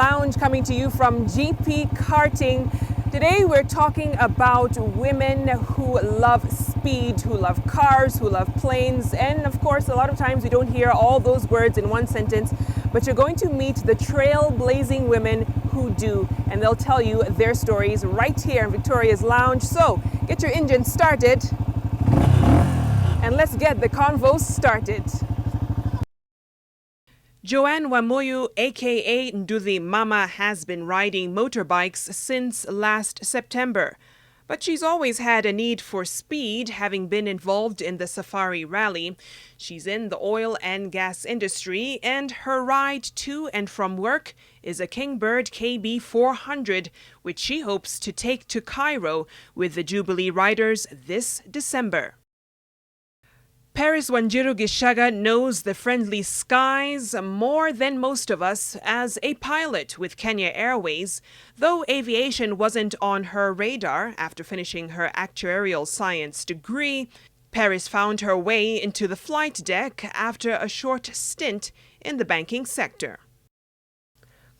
Lounge, coming to you from GP Karting. Today we're talking about women who love speed, who love cars, who love planes, and of course a lot of times we don't hear all those words in one sentence, but you're going to meet the trailblazing women who do, and they'll tell you their stories right here in Victoria's Lounge. So get your engine started and let's get the convo started. Joanne Wamu, aka Nduthi Mama, has been riding motorbikes since last September. But she's always had a need for speed, having been involved in the Safari Rally. She's in the oil and gas industry, and her ride to and from work is a Kingbird KB 400, which she hopes to take to Cairo with the Jubilee Riders this December. Paris Wanjiru Gishaga knows the friendly skies more than most of us as a pilot with Kenya Airways, though aviation wasn't on her radar after finishing her actuarial science degree. Paris found her way into the flight deck after a short stint in the banking sector.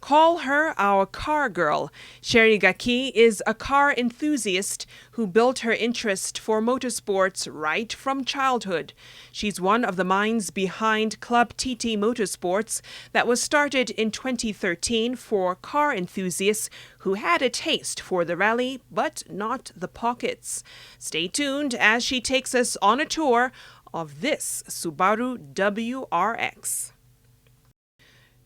Call her our car girl. Sherrie Gucky is a car enthusiast who built her interest for motorsports right from childhood. She's one of the minds behind Club TT Motorsports that was started in 2013 for car enthusiasts who had a taste for the rally but not the pockets. Stay tuned as she takes us on a tour of this Subaru WRX.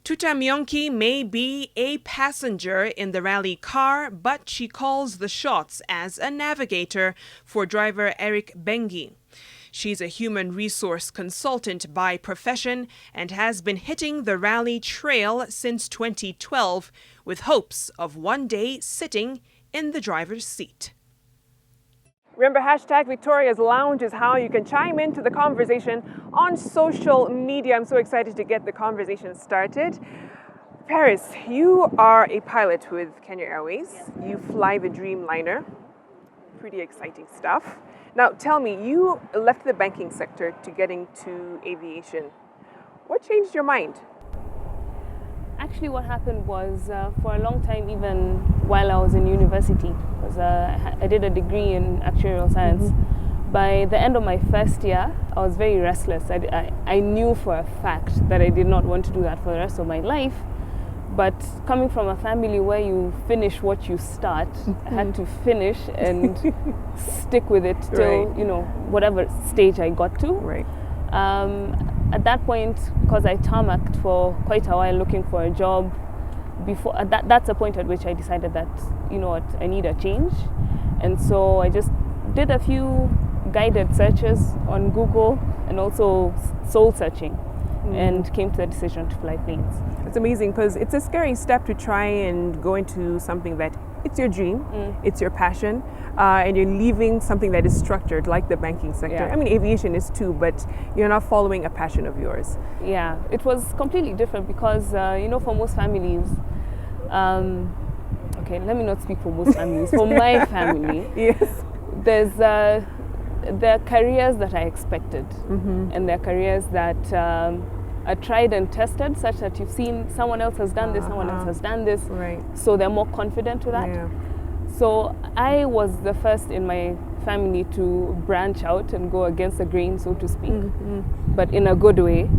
Tuta Myonki may be a passenger in the rally car, but she calls the shots as a navigator for driver Eric Bengi. She's a human resource consultant by profession and has been hitting the rally trail since 2012 with hopes of one day sitting in the driver's seat. Remember, hashtag Victoria's Lounge is how you can chime into the conversation on social media. I'm so excited to get the conversation started. Paris, you are a pilot with Kenya Airways. Yes. You fly the Dreamliner. Pretty exciting stuff. Now, tell me, you left the banking sector to get into aviation. What changed your mind? Actually, what happened was for a long time, even while I was in university, because I did a degree in actuarial science. Mm-hmm. By the end of my first year, I was very restless. I knew for a fact that I did not want to do that for the rest of my life. But coming from a family where you finish what you start, I had to finish and stick with it till, whatever stage I got to. Right. At that point, because I tarmacked for quite a while looking for a job, that's a point at which I decided that, I need a change. And so I just did a few guided searches on Google and also soul searching and came to the decision to fly planes. It's amazing because it's a scary step to try and go into something that it's your dream, it's your passion, and you're leaving something that is structured like the banking sector. Yeah. I mean, aviation is too, but you're not following a passion of yours. Yeah, it was completely different because, for most families, okay, let me not speak for most families. For my family, yes, there's there are careers that I expected, and there are careers that are tried and tested, such that you've seen someone else has done this, someone else has done this, right? So they're more confident to that. Yeah. So I was the first in my family to branch out and go against the grain, so to speak, but in a good way.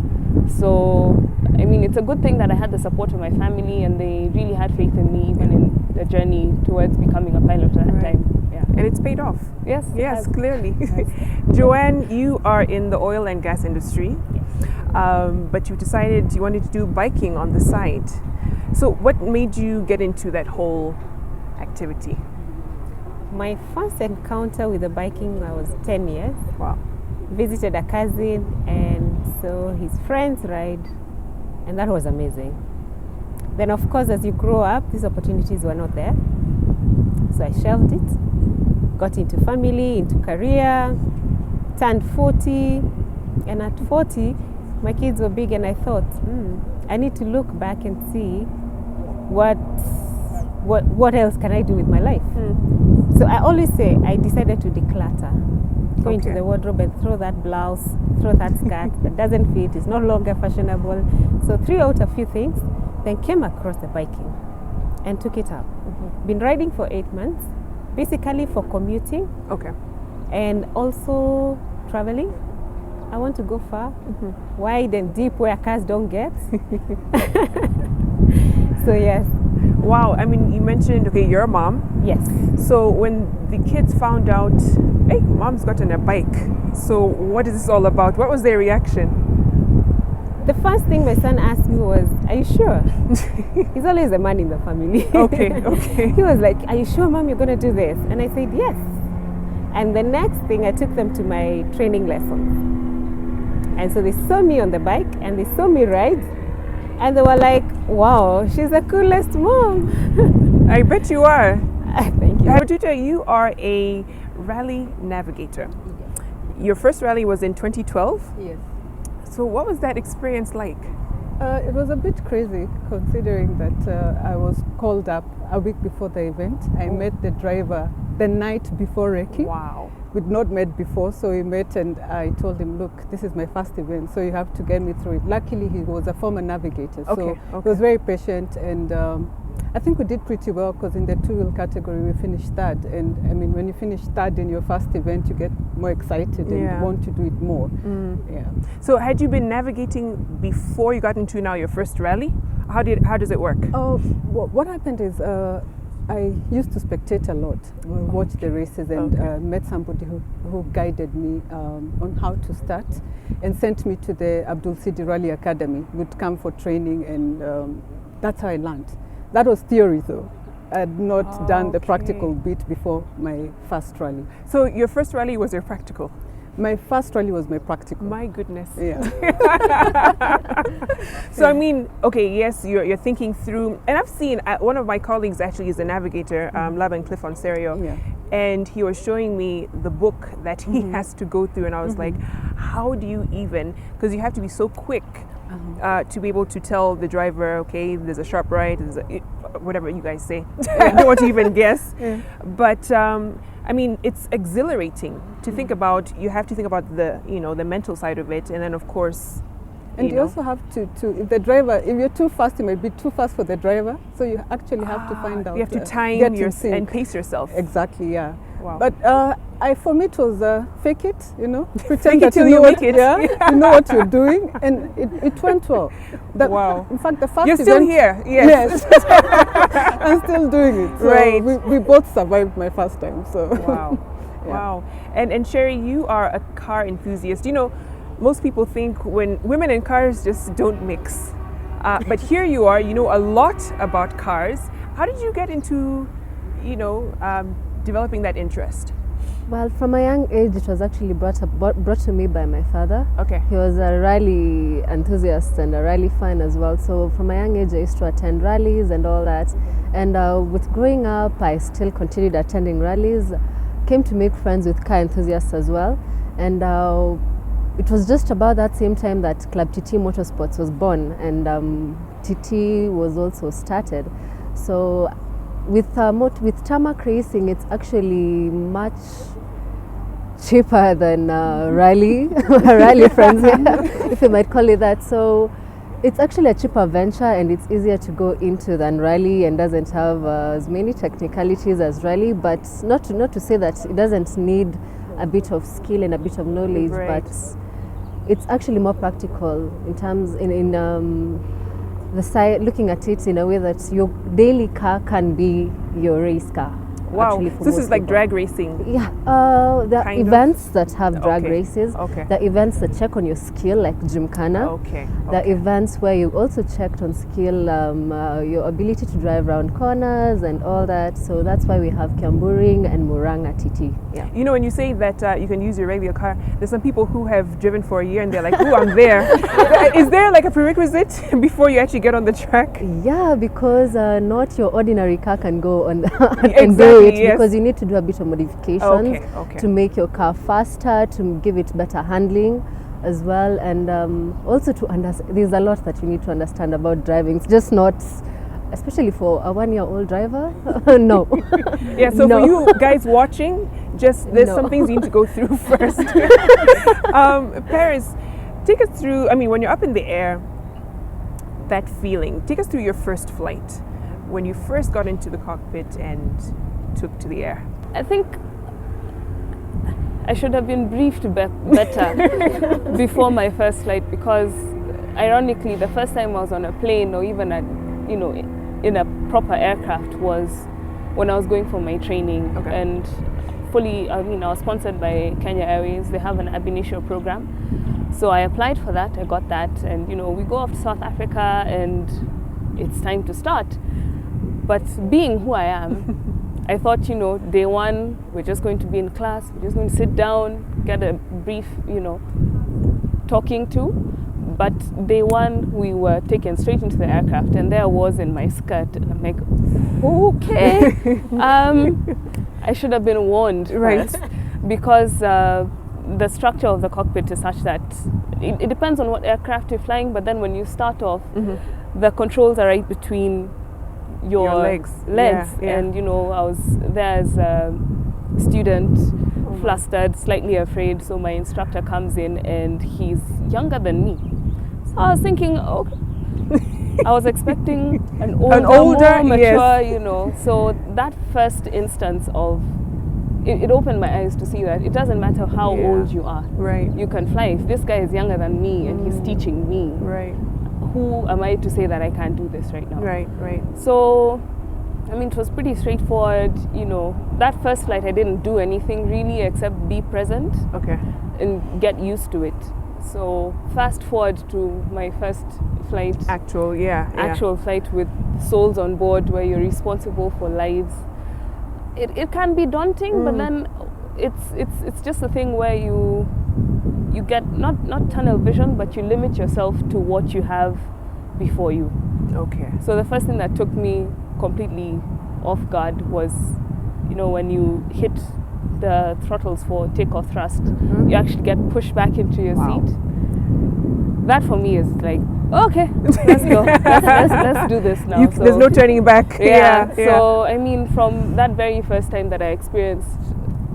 So, I mean, it's a good thing that I had the support of my family and they really had faith in me, even in the journey towards becoming a pilot at that time. Yeah. And it's paid off. Yes. Yes, clearly. Joanne, you are in the oil and gas industry, but you decided you wanted to do biking on the side. So what made you get into that whole activity? My first encounter with the biking, I was 10 years. Wow. Visited a cousin and saw his friends ride, and that was amazing. Then of course, as you grow up, these opportunities were not there. So I shelved it, got into family, into career, turned 40, and at 40, my kids were big and I thought, I need to look back and see what else can I do with my life. So I always say I decided to declutter, go into the wardrobe and throw that blouse, throw that skirt that doesn't fit, is no longer fashionable. So threw out a few things. then came across the biking and took it up. Been riding for 8 months, basically for commuting Okay. and also traveling. I want to go far, wide and deep where cars don't get. So yes, Wow. I mean, you mentioned, okay, you're a mom. yes. So when the kids found out, hey, mom's gotten a bike. So what is this all about? What was their reaction? The first thing my son asked me was, "Are you sure?" He's always the man in the family. Okay, okay. He was like, "Are you sure, Mom, you're going to do this?" And I said, "Yes." And the next thing, I took them to my training lessons. And so they saw me on the bike and they saw me ride. And they were like, "Wow, she's the coolest mom." I bet you are. Thank you. Perdita, you are a rally navigator. Your first rally was in 2012. Yes. So what was that experience like? It was a bit crazy considering that I was called up a week before the event. I met the driver the night before Reiki. Wow. We'd not met before, so we met and I told him, "Look, this is my first event, so you have to get me through it." Luckily, he was a former navigator, so Okay, he was very patient, and I think we did pretty well because in the two-wheel category we finished third. And I mean, when you finish third in your first event, you get more excited and Yeah. want to do it more. Yeah. So had you been navigating before you got into now your first rally? How does it work? Oh, what happened is I used to spectate a lot, watch the races, and met somebody who guided me on how to start and sent me to the Abdul Sidi Rally Academy. Would come for training, and that's how I learned. That was theory though. I had not done the practical bit before my first rally. So your first rally was your practical? My first rally was my practical. My goodness. Yeah. So I mean, okay, yes, you're thinking through, and I've seen one of my colleagues actually is a navigator, Laban Cliff Ontario, Yeah. and he was showing me the book that he has to go through, and I was like, how do you even? Because you have to be so quick to be able to tell the driver, okay, there's a sharp right, there's whatever you guys say. I don't want to even guess, but. I mean, it's exhilarating to think about. You have to think about the mental side of it, and then of course, And you also have to if the driver, if you're too fast, you might be too fast for the driver. So you actually have to find out. You have to time get in your sync. and pace yourself. Exactly, yeah. Wow. But for me, it was fake it, pretend Fake it that till you you know make it. Yeah, you know what you're doing, and it went well. Wow. In fact, the first You're still event, here. Yes. I'm still doing it. So Right. we both survived my first time. So Wow. Yeah. Wow. And Sherrie, you are a car enthusiast. Most people think when women and cars just don't mix. But here you are, you know a lot about cars. How did you get into, developing that interest? Well, from a young age, it was actually brought to me by my father. Okay. He was a rally enthusiast and a rally fan as well. So from a young age, I used to attend rallies and all that. And with growing up, I still continued attending rallies. Came to make friends with car enthusiasts as well. And it was just about that same time that Club TT Motorsports was born, and TT was also started. So with tarmac racing, it's actually much cheaper than rally friends, if you might call it that. So it's actually a cheaper venture, and it's easier to go into than rally, and doesn't have as many technicalities as rally. But not to say that it doesn't need a bit of skill and a bit of knowledge, Right. but it's actually more practical in terms in the side, looking at it in a way that your daily car can be your race car. Wow. actually, So for this most is like people. drag racing. Yeah, there are Kind of? events that have drag Okay. races. Okay. There are events that check on your skill, like Gymkhana. Okay. There are events where you also checked on skill, your ability to drive around corners and all that. So that's why we have Kiamburing and Muranga TT. Yeah. When you say that you can use your regular car, there's some people who have driven for a year and they're like, "Ooh, I'm there." Is there like a prerequisite before you actually get on the track? Yeah, because not your ordinary car can go on and do Exactly, it, yes. because you need to do a bit of modifications Okay. to make your car faster, to give it better handling as well, and also to understand. There's a lot that you need to understand about driving. It's just not, especially for a 1-year-old driver. No. Yeah, so No. for you guys watching, there's No. some things you need to go through first. Paris, take us through, when you're up in the air, that feeling. Take us through your first flight, when you first got into the cockpit and took to the air. I think I should have been briefed better before my first flight, because ironically the first time I was on a plane or even in a proper aircraft was when I was going for my training. Okay. And I was sponsored by Kenya Airways. They have an ab initio program. So I applied for that, I got that, and we go off to South Africa and it's time to start. But being who I am, I thought, day one, we're just going to be in class, we're just going to sit down, get a brief, talking to. But day one, we were taken straight into the aircraft, and there I was in my skirt, and I'm like, okay. I should have been warned, Right. first, because the structure of the cockpit is such that it depends on what aircraft you're flying, but then when you start off, the controls are right between your legs. legs. Yeah. And I was there as a student, flustered, slightly afraid. So my instructor comes in and he's younger than me. So I was thinking, okay. I was expecting an older, more mature, yes. So that first instance of it opened my eyes to see that it doesn't matter how old you are. Right. You can fly. If this guy is younger than me and he's teaching me, Right. who am I to say that I can't do this right now? Right. Right. So, it was pretty straightforward. That first flight I didn't do anything really except be present Okay. and get used to it. So fast forward to my first flight, Actual flight with souls on board, where you're responsible for lives. It can be daunting, but then it's just a thing where you get not tunnel vision, but you limit yourself to what you have before you. Okay. So the first thing that took me completely off guard was, when you hit the throttles for takeoff thrust, you actually get pushed back into your seat. That for me is like, okay, let's go. Let's do this now. There's no turning back. Yeah. So from that very first time that I experienced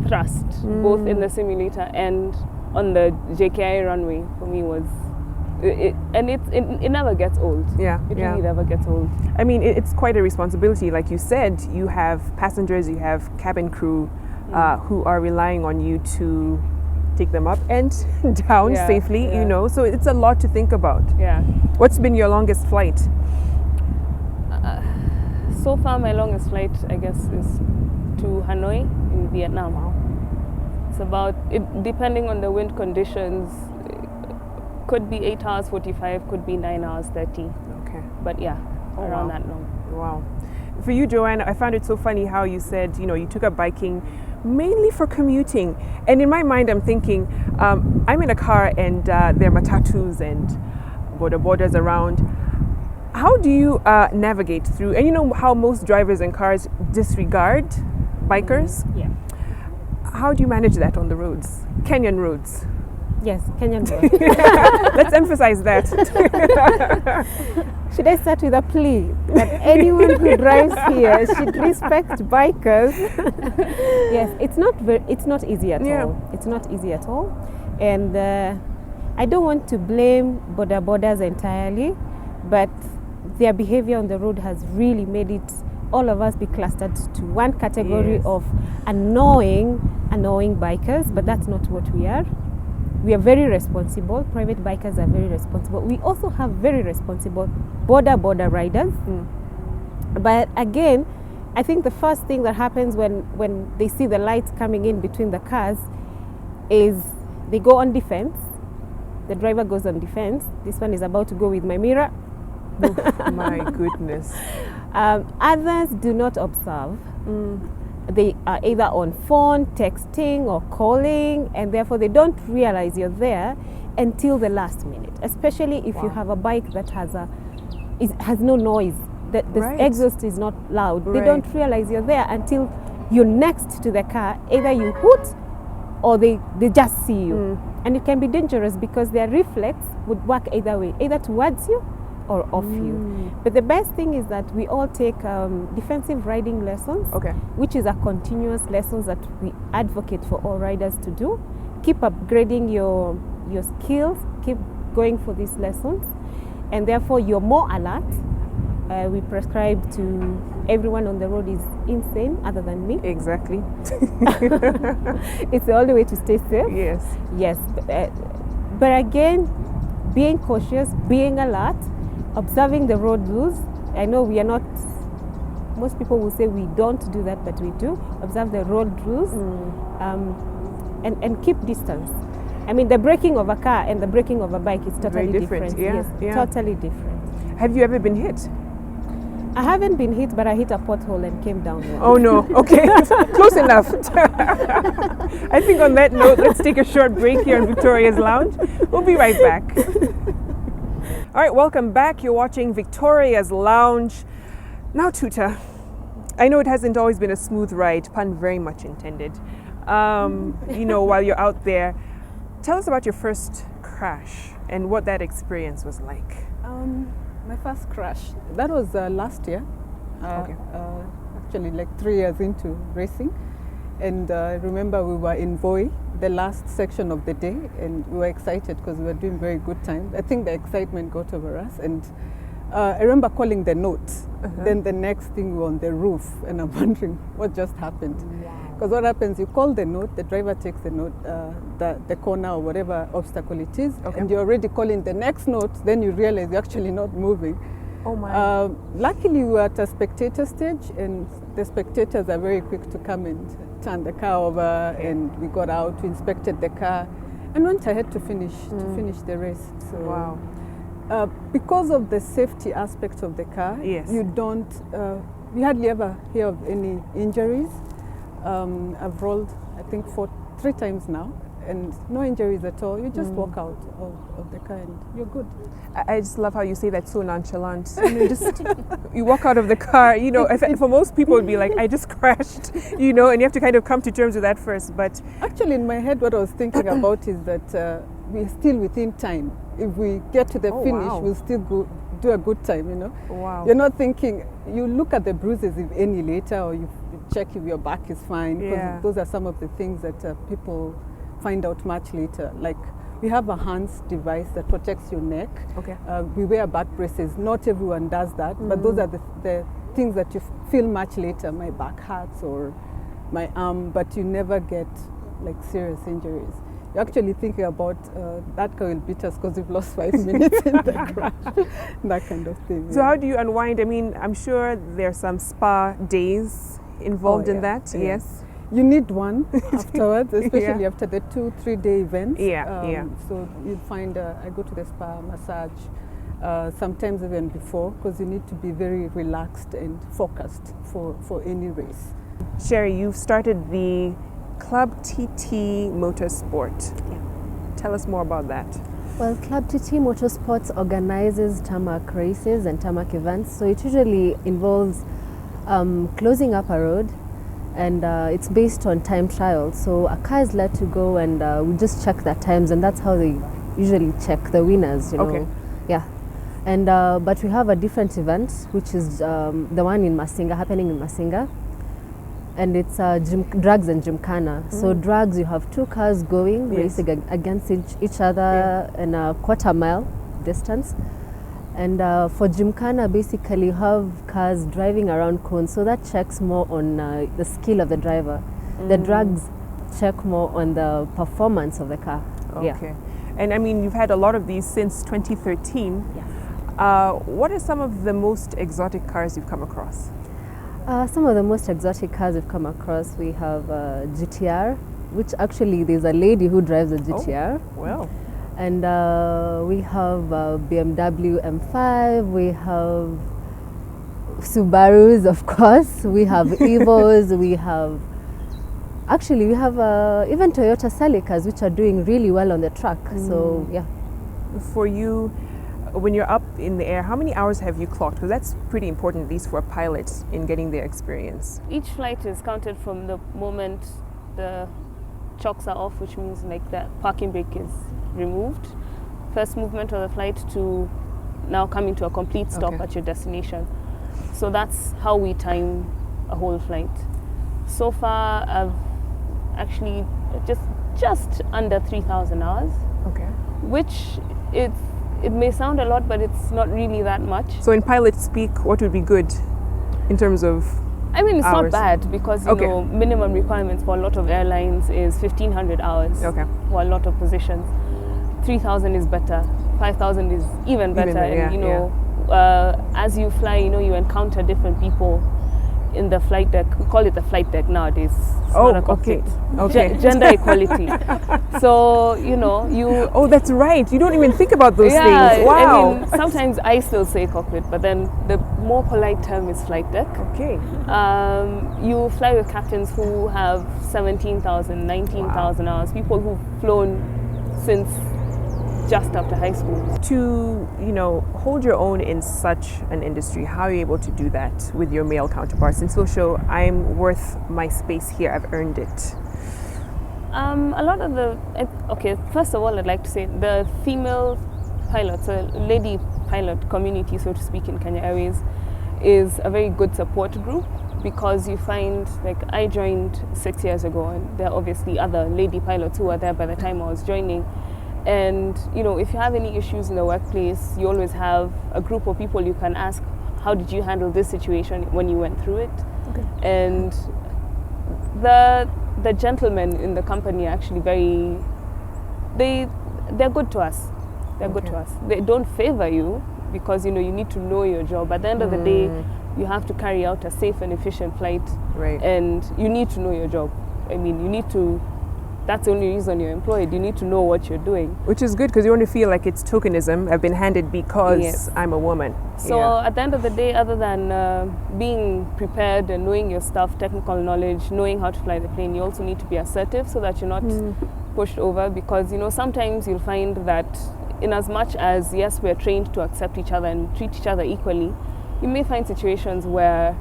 thrust, both in the simulator and on the JKI runway, for me was it never gets old. Yeah. It really never gets old. It's quite a responsibility. Like you said, you have passengers, you have cabin crew who are relying on you to take them up and down safely, so it's a lot to think about. Yeah. What's been your longest flight? So far, my longest flight, I guess, is to Hanoi in Vietnam. Wow. It's about, depending on the wind conditions, could be 8 hours 45, could be 9 hours 30. Okay. But around that long. Wow. For you, Joanne, I found it so funny how you said, you took up biking mainly for commuting. And in my mind, I'm thinking, I'm in a car and there are matatus and borders around. How do you navigate through? And you know how most drivers and cars disregard bikers? Yeah. How do you manage that on the roads? Kenyan roads. Yes, Kenyan road. Let's emphasize that. Should I start with a plea that anyone who drives here should respect bikers? Yes, it's not easy at all. It's not easy at all, and I don't want to blame borders entirely, but their behavior on the road has really made it all of us be clustered to one category of annoying bikers, but that's not what we are. We are very responsible. Private bikers are very responsible. We also have very responsible border riders. But again, I think the first thing that happens when they see the lights coming in between the cars is they go on defense. The driver goes on defense. This one is about to go with my mirror. Oh, my goodness. Others do not observe. They are either on phone, texting, or calling, and therefore they don't realize you're there until the last minute. Especially if you have a bike that has no noise, that the exhaust is not loud. They don't realize you're there until you're next to the car. Either you hoot, or they just see you, and it can be dangerous because their reflex would work either way, either towards you or off you. But the best thing is that we all take defensive riding lessons, which is a continuous lessons that we advocate for all riders to do. Keep upgrading your skills, keep going for these lessons. and therefore you're more alert. We prescribe to everyone on the road is insane other than me. Exactly. It's the only way to stay safe. Yes. Yes, but again, being cautious, being alert, observing the road rules. I know we are not, most people will say we don't do that, but we do. Observe the road rules and keep distance. I mean, the braking of a car and the braking of a bike is totally Very different. Yeah. Yes, Yeah. totally different. Have you ever been hit? I haven't been hit, but I hit a pothole and came down. Once. Oh no, okay, close enough. I think on that note, let's take a short break here in Victoria's Lounge. We'll be right back. All right, welcome back. You're watching Victoria's Lounge. Now, Tuta, I know it hasn't always been a smooth ride, pun very much intended. While you're out there, tell us about your first crash and what that experience was like. My first crash, that was last year. Okay. Actually, like 3 years into racing. And I remember we were in Voi, the last section of the day, and we were excited because we were doing very good time. I think the excitement got over us, and I remember calling the note. Then the next thing we were on the roof, and I'm wondering what just happened. Because what happens, you call the note, the driver takes the note, the corner or whatever obstacle it is, and you're already calling the next note, then you realize you're actually not moving. Oh my. Luckily, we were at a spectator stage, and the spectators are very quick to come and turn the car over, and we got out, we inspected the car, and went ahead to finish the race. So, Wow. Because of the safety aspect of the car, Yes. you don't, we hardly ever hear of any injuries. I've rolled, I think, 3 times now, and no injuries at all. You just walk out of the car and you're good. I just love how you say that so nonchalant. You walk out of the car, for most people it would be like, I just crashed, and you have to kind of come to terms with that first. But Actually, in my head, what I was thinking about is that we're still within time. If we get to the finish, wow. we'll still do a good time, Wow. You're not thinking, you look at the bruises, if any, later, or you check if your back is fine, because Yeah. those are some of the things that people find out much later. Like, we have a HANS device that protects your neck. Okay. We wear back braces. Not everyone does that, but those are the things that you feel much later. My back hurts or my arm, but you never get like serious injuries. You're actually thinking about that car will beat us because we've lost 5 minutes in the crash, that kind of thing. So how do you unwind? I mean, I'm sure there's some spa days involved in that. Yeah. Yes. You need one afterwards, especially Yeah. after the 2-3 day events. Yeah. So you'll find I go to the spa, massage, sometimes even before, because you need to be very relaxed and focused for any race. Sherrie, you've started the Club TT Motorsport. Yeah. Tell us more about that. Well, Club TT Motorsports organizes tarmac races and tarmac events. So it usually involves closing up a road, and it's based on time trial. So a car is let to go, and we just check their times, and that's how they usually check the winners. Okay. Yeah. And but we have a different event, which is the one in Masinga, happening in Masinga. And it's drugs and gymkhana. So drugs, you have 2 cars going, racing against each other in a quarter-mile distance. And for gymkhana, basically, you have cars driving around cones. So that checks more on the skill of the driver. The drugs check more on the performance of the car. Okay. Yeah. And I mean, you've had a lot of these since 2013. Yeah. What are some of the most exotic cars you've come across? Some of the most exotic cars we've come across, we have GTR, which actually there's a lady who drives a GTR. Oh, well. And we have BMW M5, we have Subarus, of course, we have Evos, we have even Toyota Celicas, which are doing really well on the track. So yeah. For you, when you're up in the air, how many hours have you clocked? Because that's pretty important, at least for a pilot, in getting their experience. Each flight is counted from the moment the chocks are off, which means like the parking brake is removed. First movement of the flight to now coming to a complete stop at your destination. So that's how we time a whole flight. So far, I've actually just under 3,000 hours. Okay. Which it may sound a lot, but it's not really that much. So in pilot speak, what would be good in terms of I mean, it's hours? not bad because, you Okay. know, minimum requirements for a lot of airlines is 1,500 hours Okay. for a lot of positions. 3,000 is better. 5,000 is even better. better, yeah, and, you know, as you fly, you know, you encounter different people in the flight deck. We call it the flight deck nowadays. It's Oh, not a cockpit. okay. Gender equality. So, you know, you... Oh, that's right. You don't even think about those yeah, things. Wow. I mean, sometimes I still say cockpit, but then the more polite term is flight deck. Okay. You fly with captains who have 17,000, 19,000 hours, people who've flown since just after high school. To, you know, hold your own in such an industry, how are you able to do that with your male counterparts and still show I'm worth my space here, I've earned it? A lot of the, okay, first of all, I'd like to say the female pilots, a lady pilot community, so to speak, in Kenya Airways is a very good support group, because you find, like, I joined 6 years ago and there are obviously other lady pilots who were there by the time I was joining. And, you know, if you have any issues in the workplace, you always have a group of people you can ask, how did you handle this situation when you went through it? Okay. And the gentlemen in the company are actually they're good to us. They're good to us. They don't favor you because, you know, you need to know your job. At the end of the day, you have to carry out a safe and efficient flight. Right. And you need to know your job. I mean, you need to, that's the only reason you're employed. You need to know what you're doing. Which is good because you want to feel like it's tokenism. I've been handed because Yes. I'm a woman. So Yeah. at the end of the day, other than being prepared and knowing your stuff, technical knowledge, knowing how to fly the plane, you also need to be assertive so that you're not pushed over, because, you know, sometimes you'll find that in as much as, yes, we're trained to accept each other and treat each other equally, you may find situations where,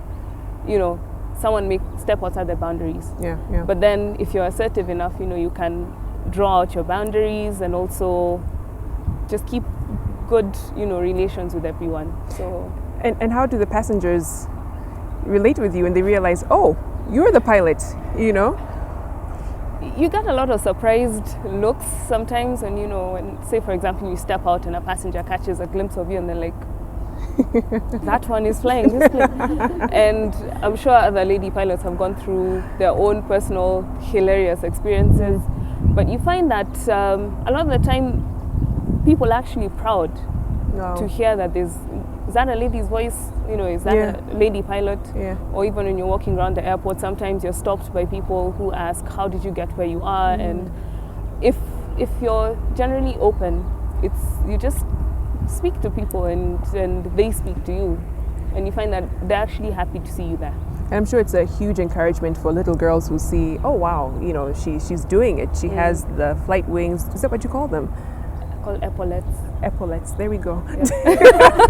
you know, someone may step outside their boundaries. Yeah. But then if you're assertive enough, you know, you can draw out your boundaries and also just keep good, you know, relations with everyone. So And how do the passengers relate with you and they realize, oh, you're the pilot, you know? you get a lot of surprised looks sometimes when, you know, when, say for example, you step out and a passenger catches a glimpse of you and they're like, that one is flying this plane. And I'm sure other lady pilots have gone through their own personal hilarious experiences. But you find that a lot of the time people are actually proud to hear that is that a lady's voice, you know, is that a lady pilot? Yeah. Or even when you're walking around the airport, sometimes you're stopped by people who ask, how did you get where you are? And if you're generally open, it's, you just speak to people and they speak to you, and you find that they're actually happy to see you there. And I'm sure it's a huge encouragement for little girls who see, oh wow, you know, she's doing it. She has the flight wings. Is that what you call them? Called epaulets. Epaulets. There we go.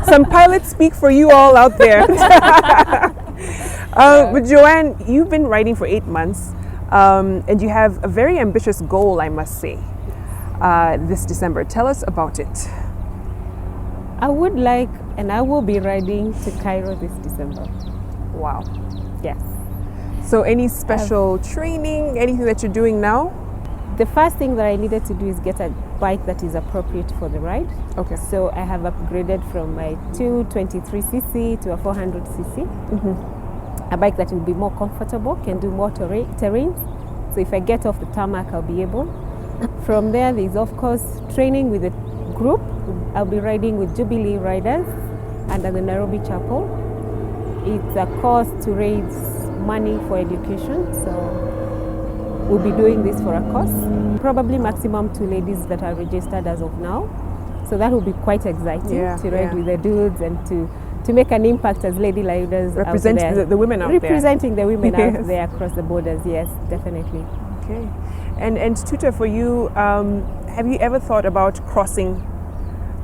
Some pilots speak for you all out there. But Joanne, you've been writing for 8 months, and you have a very ambitious goal, I must say, this December. Tell us about it. I would like, and I will be riding to Cairo this December. Wow. Yes. So any special training, anything that you're doing now? The first thing that I needed to do is get a bike that is appropriate for the ride. Okay. So I have upgraded from my 223cc to a 400cc. A bike that will be more comfortable, can do more terrains. So if I get off the tarmac, I'll be able. From there, there's of course training with a group. I'll be riding with Jubilee Riders under the Nairobi Chapel. It's a cause to raise money for education. So we'll be doing this for a cause. Probably maximum 2 ladies that are registered as of now. So that will be quite exciting to ride with the dudes and to make an impact as lady riders. Represent the women out there. Representing the women out there across the borders, yes, definitely. Okay. And Tutor, for you, have you ever thought about crossing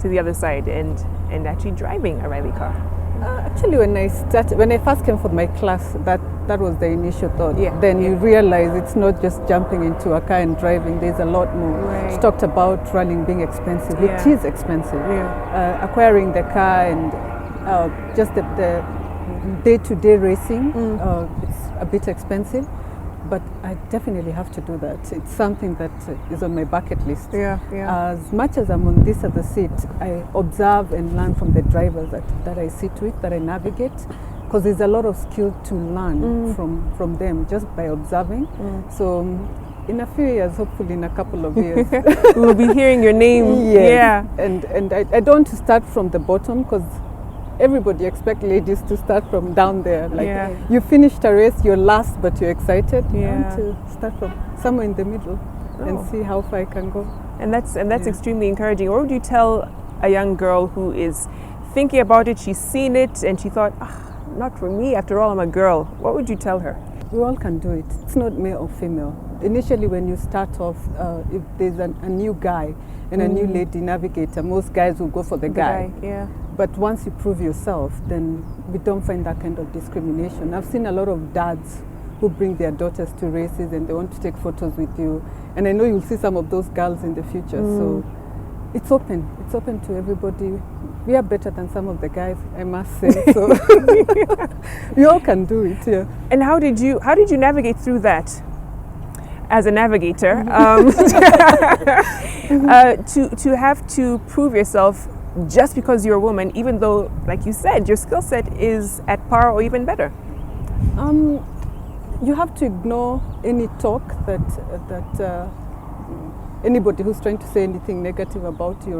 to the other side and actually driving a rally car? Actually, when I first came for my class, that was the initial thought. Yeah. Then you realize it's not just jumping into a car and driving. There's a lot more. Right. She talked about running being expensive. Yeah. It is expensive. Yeah. Acquiring the car and just the day-to-day racing, it's a bit expensive. but I definitely have to do that. It's something that is on my bucket list. Yeah, yeah. As much as I'm on this other seat, I observe and learn from the drivers that I sit with, that I navigate, because there's a lot of skill to learn from them just by observing. So in a few years, hopefully in a couple of years, We will be hearing your name. yes. Yeah. And I don't want to start from the bottom, because everybody expects ladies to start from down there. Like Yeah. you finished a race, you're last, but you're excited. I Yeah. want to start from somewhere in the middle and see how far I can go. And that's Yeah. extremely encouraging. What would you tell a young girl who is thinking about it, she's seen it, and she thought, not for me, after all, I'm a girl. What would you tell her? We all can do it. It's not male or female. Initially, when you start off, if there's a new guy and a new lady navigator, most guys will go for the guy. Yeah. But once you prove yourself, then we don't find that kind of discrimination. I've seen a lot of dads who bring their daughters to races and they want to take photos with you. And I know you'll see some of those girls in the future. So it's open. It's open to everybody. We are better than some of the guys, I must say. So we all can do it. Yeah. And how did you navigate through that as a navigator? To have to prove yourself just because you're a woman, even though, like you said, your skill set is at par or even better. You have to ignore any talk that anybody who's trying to say anything negative about you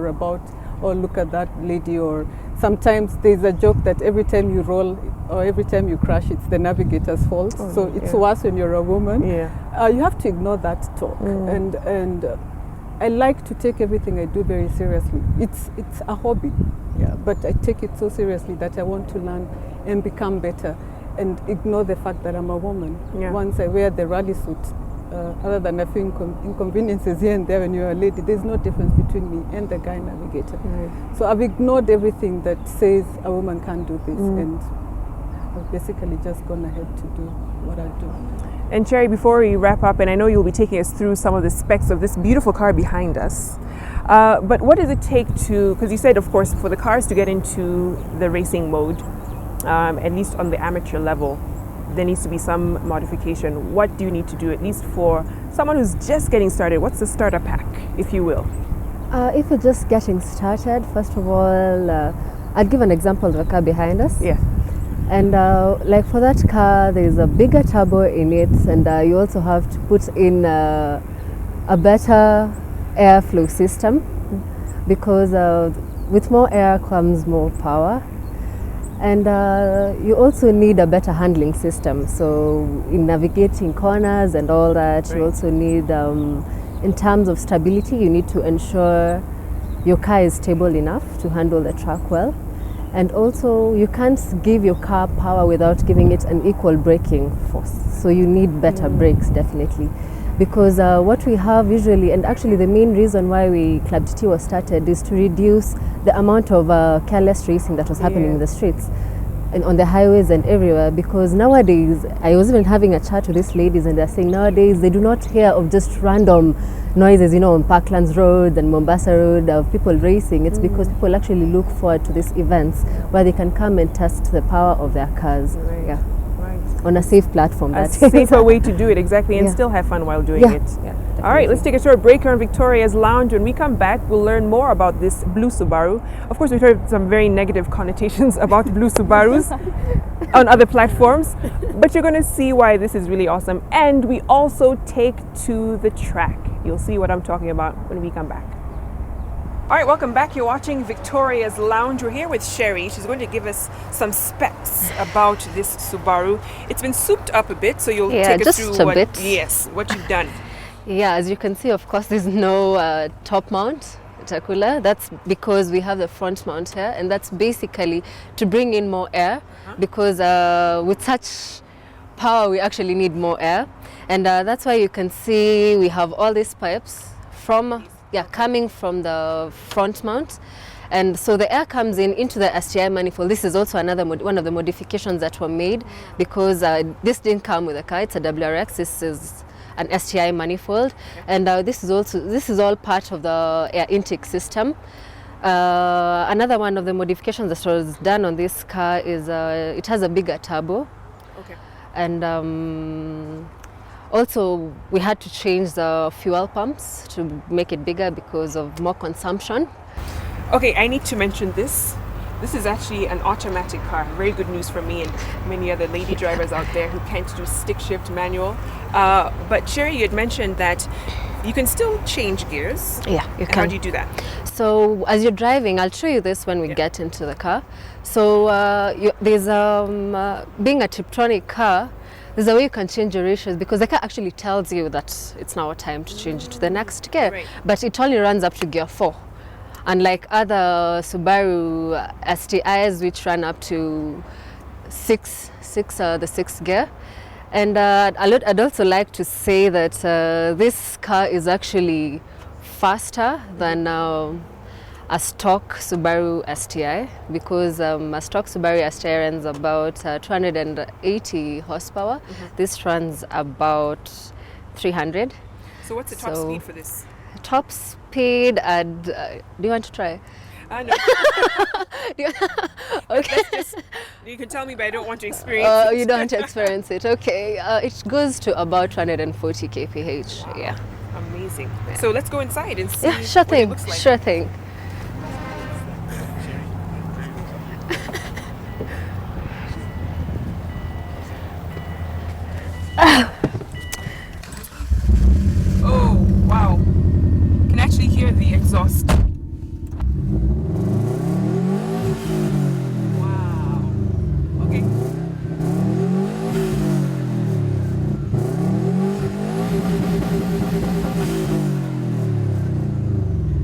or look at that lady, or sometimes there's a joke that every time you roll or every time you crash, it's the navigator's fault. So it's worse when you're a woman. Yeah. You have to ignore that talk, and I like to take everything I do very seriously. It's a hobby, but I take it so seriously that I want to learn and become better, and ignore the fact that I'm a woman. Yeah. Once I wear the rally suit, other than a few inconveniences here and there when you're a lady, there's no difference between me and the guy navigator. So I've ignored everything that says a woman can't do this, and I've basically just gone ahead to do what I do. And Sherrie, before we wrap up, and I know you'll be taking us through some of the specs of this beautiful car behind us, but what does it take to, because you said, of course, for the cars to get into the racing mode, at least on the amateur level, there needs to be some modification. What do you need to do, at least for someone who's just getting started? What's the starter pack, if you will? If you're just getting started, first of all, I'll give an example of the car behind us. Yeah. And like for that car, there's a bigger turbo in it, and you also have to put in a better airflow system, because with more air comes more power. And you also need a better handling system. So in navigating corners and all that, you also need, in terms of stability, you need to ensure your car is stable enough to handle the track well. And also, you can't give your car power without giving it an equal braking force. So you need better brakes, definitely. Because what we have usually, and actually the main reason why Club TT was started, is to reduce the amount of careless racing that was happening in the streets and on the highways and everywhere. Because nowadays, I was even having a chat with these ladies, and they're saying nowadays they do not hear of just random noises, on Parklands Road and Mombasa Road of people racing. It's because people actually look forward to these events where they can come and test the power of their cars. Yeah. On a safe platform. A safer way to do it, exactly, and still have fun while doing it. Yeah, all right, let's take a short break here on Victoria's Lounge. When we come back, we'll learn more about this blue Subaru. Of course, we've heard some very negative connotations about blue Subarus on other platforms, but you're going to see why this is really awesome. And we also take to the track. You'll see what I'm talking about when we come back. All right, welcome back. You're watching Victoria's Lounge. We're here with Sherrie. She's going to give us some specs about this Subaru. It's been souped up a bit, so you'll take us through what you've done. Yeah, as you can see, of course, there's no top mount cooler. That's because we have the front mount here, and that's basically to bring in more air, because with such power, we actually need more air. And that's why you can see we have all these pipes coming from the front mount, and so the air comes into the STI manifold. This is also another one of the modifications that were made, because this didn't come with the car. It's a WRX. This is an STI manifold, and this is all part of the air intake system. Another one of the modifications that was done on this car is it has a bigger turbo, and Also, we had to change the fuel pumps to make it bigger because of more consumption. Okay, I need to mention this. This is actually an automatic car. Very good news for me and many other lady drivers out there who can't do stick shift manual. But Sherrie, you had mentioned that you can still change gears. Yeah, you And can. how do you do that? So as you're driving, I'll show you this when we get into the car. So there's being a Tiptronic car, there's a way you can change your ratios because the car actually tells you that it's now time to change it to the next gear. Right. But it only runs up to gear 4. Unlike other Subaru STIs, which run up to the sixth gear. And I'd also like to say that this car is actually faster than a stock Subaru STI because a stock Subaru STI runs about 280 horsepower. This runs about 300. So what's the top So- speed for this? Top speed and do you want to try? No. Okay. You can tell me, but I don't want to experience it. You don't want to experience it. Okay. It goes to about 240 kph. Yeah. Amazing. So let's go inside and see Yeah. Sure what it thing. looks like. Sure thing. Oh, wow. Can actually hear the exhaust. Wow. Okay.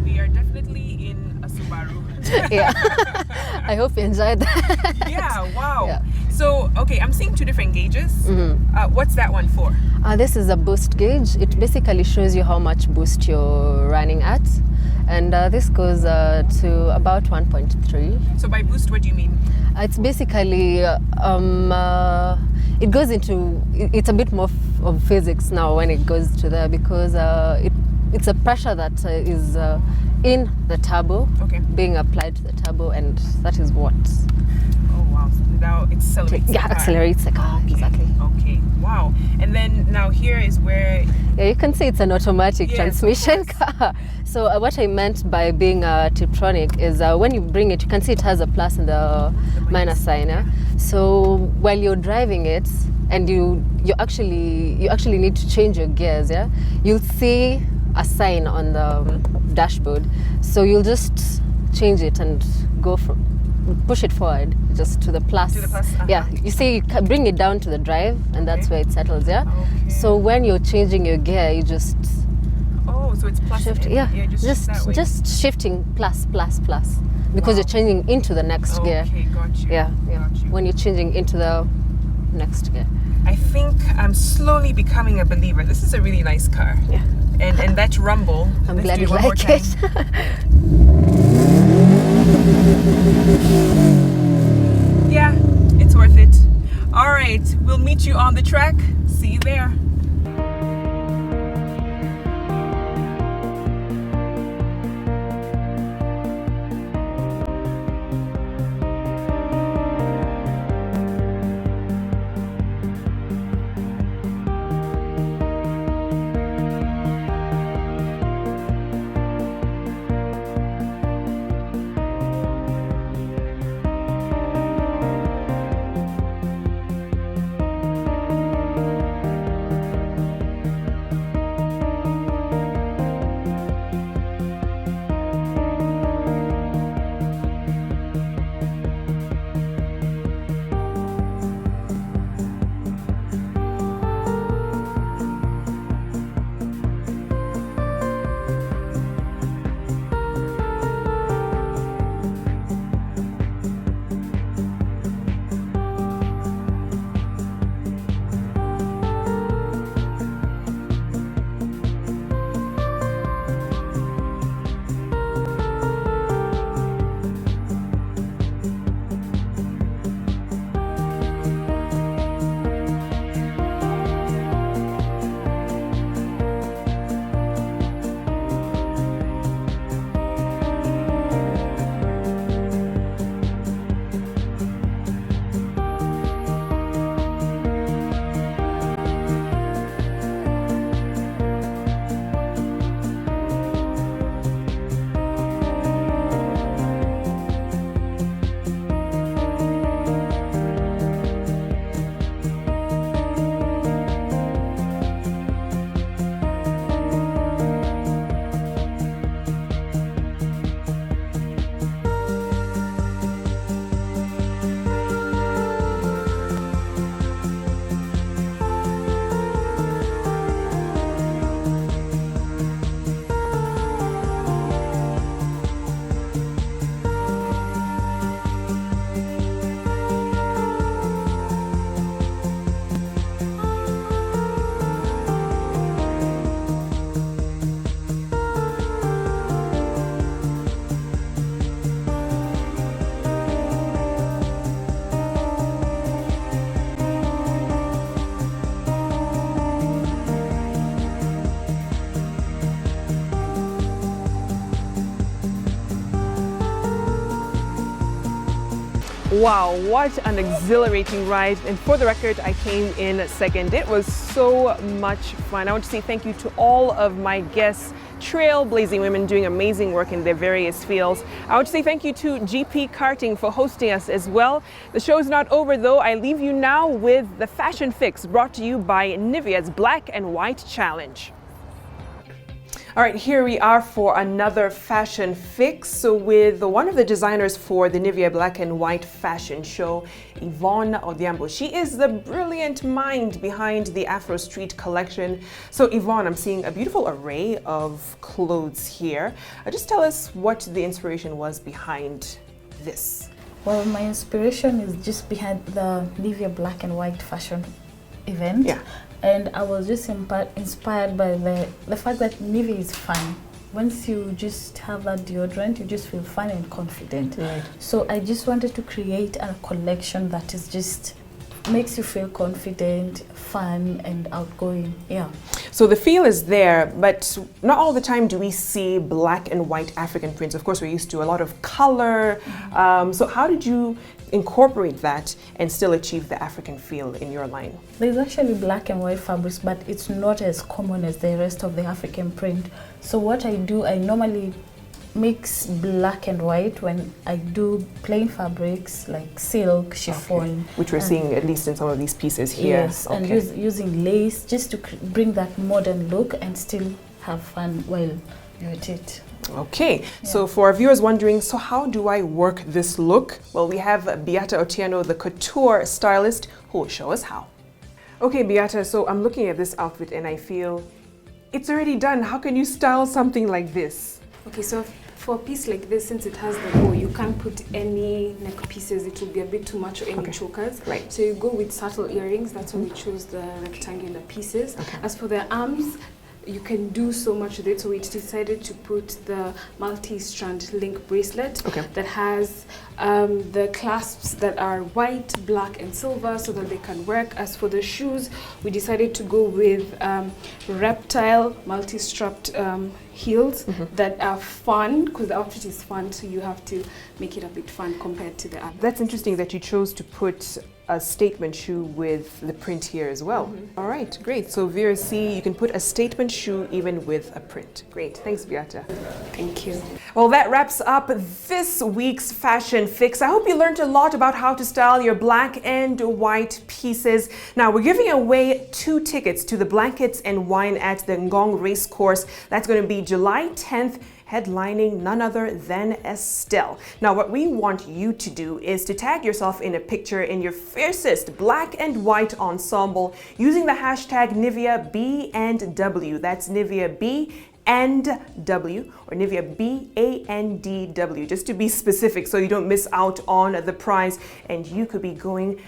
We are definitely in a Subaru. Yeah. I hope you enjoyed that. Yeah, wow. Yeah. So, okay, I'm seeing two different gauges. What's that one for? This is a boost gauge. It basically shows you how much boost you're running at. And this goes to about 1.3. So by boost, what do you mean? It's basically, it goes into, it's a bit more of physics now when it goes to there because it's a pressure that is in the turbo, Okay. being applied to the turbo, and that is what Oh, wow. So now it accelerates the car. accelerates the car. Okay. Exactly. Okay, wow. And then now here is where Yeah, you can say it's an automatic Yes, of transmission car. So what I meant by being a Tiptronic is when you bring it, you can see it has a plus and the minus sign. Yeah? So while you're driving it, and you actually need to change your gears. Yeah, you'll see a sign on the dashboard. So you'll just change it and go from push it forward just to the plus. To the plus, uh-huh. Yeah, you see, you can bring it down to the drive, and that's Okay. where it settles. Yeah. Okay. So when you're changing your gear, you just Oh, so it's plus. shift. and- Yeah, just that way. just shifting plus because Wow. you're changing into the next gear. Okay, got you. Yeah, yeah. Got you. When you're changing into the next gear. I think I'm slowly becoming a believer. This is a really nice car. Yeah. And that rumble. I'm let's glad do you it one more like time. it. Yeah, it's worth it. All right, we'll meet you on the track. See you there. Wow, what an exhilarating ride. And for the record, I came in second. It was so much fun. I want to say thank you to all of my guests, trailblazing women doing amazing work in their various fields. I want to say thank you to GP Karting for hosting us as well. The show is not over though. I leave you now with the Fashion Fix, brought to you by Nivea's Black and White Challenge. All right, here we are for another fashion fix. So with one of the designers for the Nivea Black and White fashion show, Yvonne Odhiambo. She is the brilliant mind behind the Afro Street collection. So Yvonne, I'm seeing a beautiful array of clothes here. Just tell us what the inspiration was behind this. Well, my inspiration is just behind the Nivea Black and White fashion event. Yeah. And I was just inspired by the fact that Nivea is fun. Once you just have that deodorant, you just feel fun and confident. Right. So I just wanted to create a collection that is just makes you feel confident, fun, and outgoing. Yeah. So the feel is there, but not all the time do we see black and white African prints. Of course, we're used to a lot of color. So how did you incorporate that and still achieve the African feel in your line? There's actually black and white fabrics, but it's not as common as the rest of the African print. So what I do, I normally mix black and white when I do plain fabrics like silk, chiffon. Okay. Which we're seeing at least in some of these pieces here. Yes, and using lace just to bring that modern look and still have fun while you're at it. Okay, so for our viewers wondering, so how do I work this look? Well, we have Beata Otieno, the couture stylist, who will show us how. Okay, Beata, so I'm looking at this outfit and I feel it's already done. How can you style something like this? Okay, so for a piece like this, since it has the bow, you can't put any neck pieces. It will be a bit too much or any chokers. Right. So you go with subtle earrings. That's why we chose the rectangular pieces. Okay. As for the arms, you can do so much with it. So we decided to put the multi-strand link bracelet that has the clasps that are white, black, and silver so that they can work. As for the shoes, we decided to go with reptile multi-strapped heels that are fun, because the outfit is fun, so you have to make it a bit fun compared to the other. That's interesting that you chose to put a statement shoe with the print here as well. All right, great. So viewers see you can put a statement shoe even with a print. Great, thanks Beata. Thank you. Well, that wraps up this week's Fashion Fix. I hope you learned a lot about how to style your black and white pieces. Now, we're giving away 2 tickets to the Blankets and Wine at the Ngong Race Course. That's going to be July 10th, headlining none other than Estelle. Now, what we want you to do is to tag yourself in a picture in your fiercest black and white ensemble using the hashtag Nivea B&W. That's Nivea B and W, or Nivea BANDW, just to be specific so you don't miss out on the prize, and you could be going